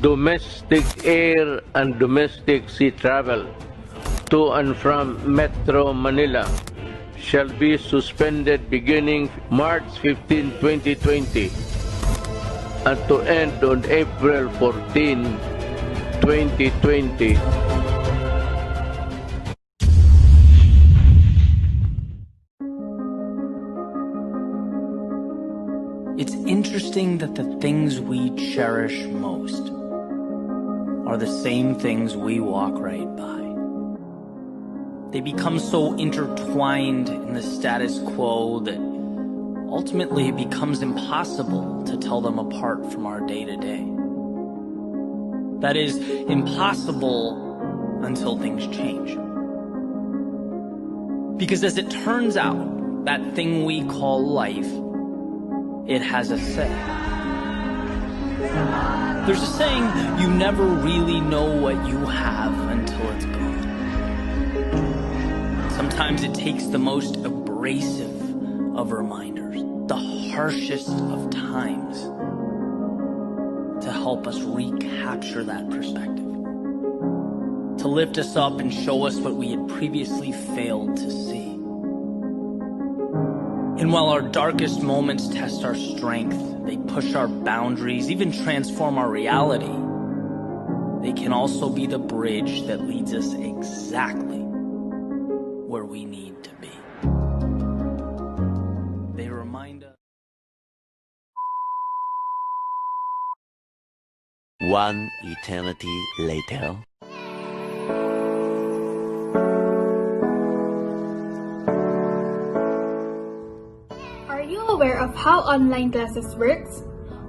domestic air and domestic sea travel to and from Metro Manila shall be suspended beginning March 15, 2020 and to end on April 14, 2020. It's interesting that the things we cherish most are the same things we walk right by. They become so intertwined in the status quo that ultimately it becomes impossible to tell them apart from our day-to-day. That is, impossible until things change. Because as it turns out, that thing we call life, it has a say. There's a saying, you never really know what you have until it's gone. Sometimes it takes the most abrasive of reminders, the harshest of times, to help us recapture that perspective, to lift us up and show us what we had previously failed to see. And while our darkest moments test our strength, they push our boundaries, even transform our reality, they can also be the bridge that leads us exactly where we need to be. They remind us. One eternity later. Aware of how online classes works?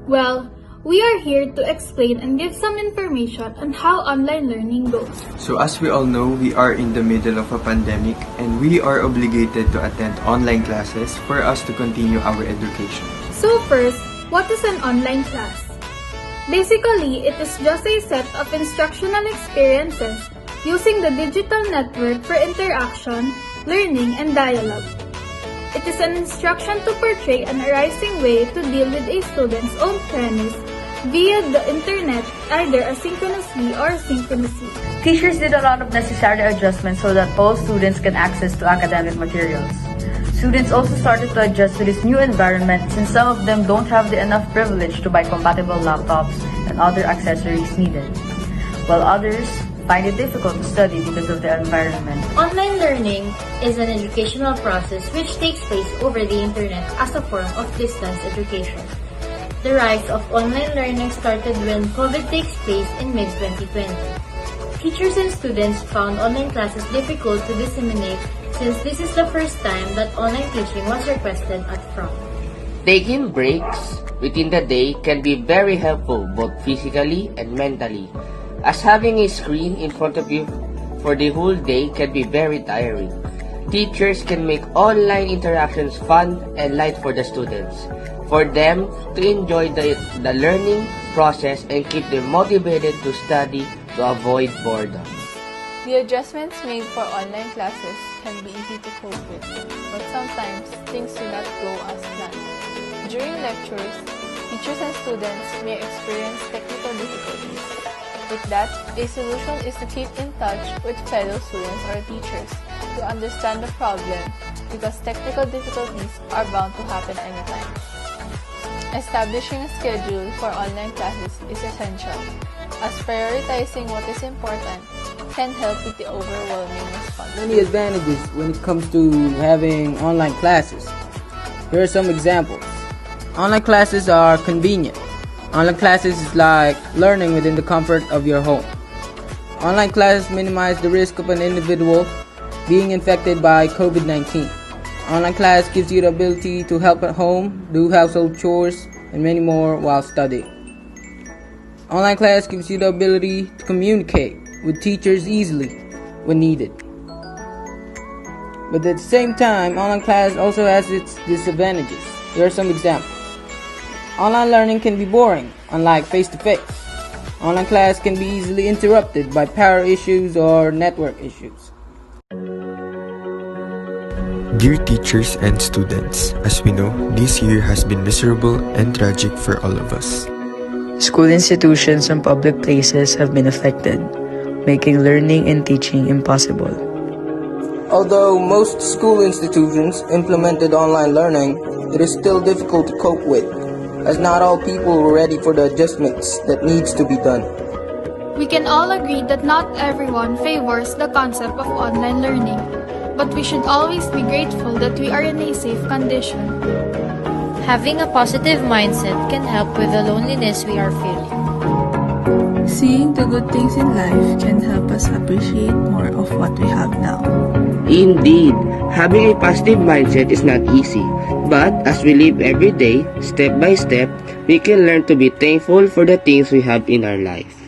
Well, we are here to explain and give some information on how online learning goes. So as we all know, we are in the middle of a pandemic and we are obligated to attend online classes for us to continue our education. So first, what is an online class? Basically, it is just a set of instructional experiences using the digital network for interaction, learning, and dialogue. It is an instruction to portray an arising way to deal with a student's own premise via the internet, either asynchronously or synchronously. Teachers did a lot of necessary adjustments so that all students can access to academic materials. Students also started to adjust to this new environment since some of them don't have the enough privilege to buy compatible laptops and other accessories needed, while others find it difficult to study because of the environment. Online learning is an educational process which takes place over the internet as a form of distance education. The rise of online learning started when COVID takes place in mid-2020. Teachers and students found online classes difficult to disseminate since this is the first time that online teaching was requested up front. Taking breaks within the day can be very helpful both physically and mentally, as having a screen in front of you for the whole day can be very tiring. Teachers can make online interactions fun and light for the students, for them to enjoy the learning process and keep them motivated to study to avoid boredom. The adjustments made for online classes can be easy to cope with, but sometimes things do not go as planned. During lectures, teachers and students may experience technical difficulties. With that, a solution is to keep in touch with fellow students or teachers to understand the problem, because technical difficulties are bound to happen anytime. Establishing a schedule for online classes is essential, as prioritizing what is important can help with the overwhelming response. Many advantages when it comes to having online classes. Here are some examples. Online classes are convenient. Online classes is like learning within the comfort of your home. Online classes minimize the risk of an individual being infected by COVID-19. Online class gives you the ability to help at home, do household chores, and many more while studying. Online class gives you the ability to communicate with teachers easily when needed. But at the same time, online class also has its disadvantages. Here are some examples. Online learning can be boring, unlike face-to-face. Online class can be easily interrupted by power issues or network issues. Dear teachers and students, as we know, this year has been miserable and tragic for all of us. School institutions and public places have been affected, making learning and teaching impossible. Although most school institutions implemented online learning, it is still difficult to cope with, as not all people were ready for the adjustments that needs to be done. We can all agree that not everyone favors the concept of online learning, but we should always be grateful that we are in a safe condition. Having a positive mindset can help with the loneliness we are feeling. Seeing the good things in life can help us appreciate more of what we have now. Indeed, having a positive mindset is not easy, but as we live every day, step by step, we can learn to be thankful for the things we have in our life.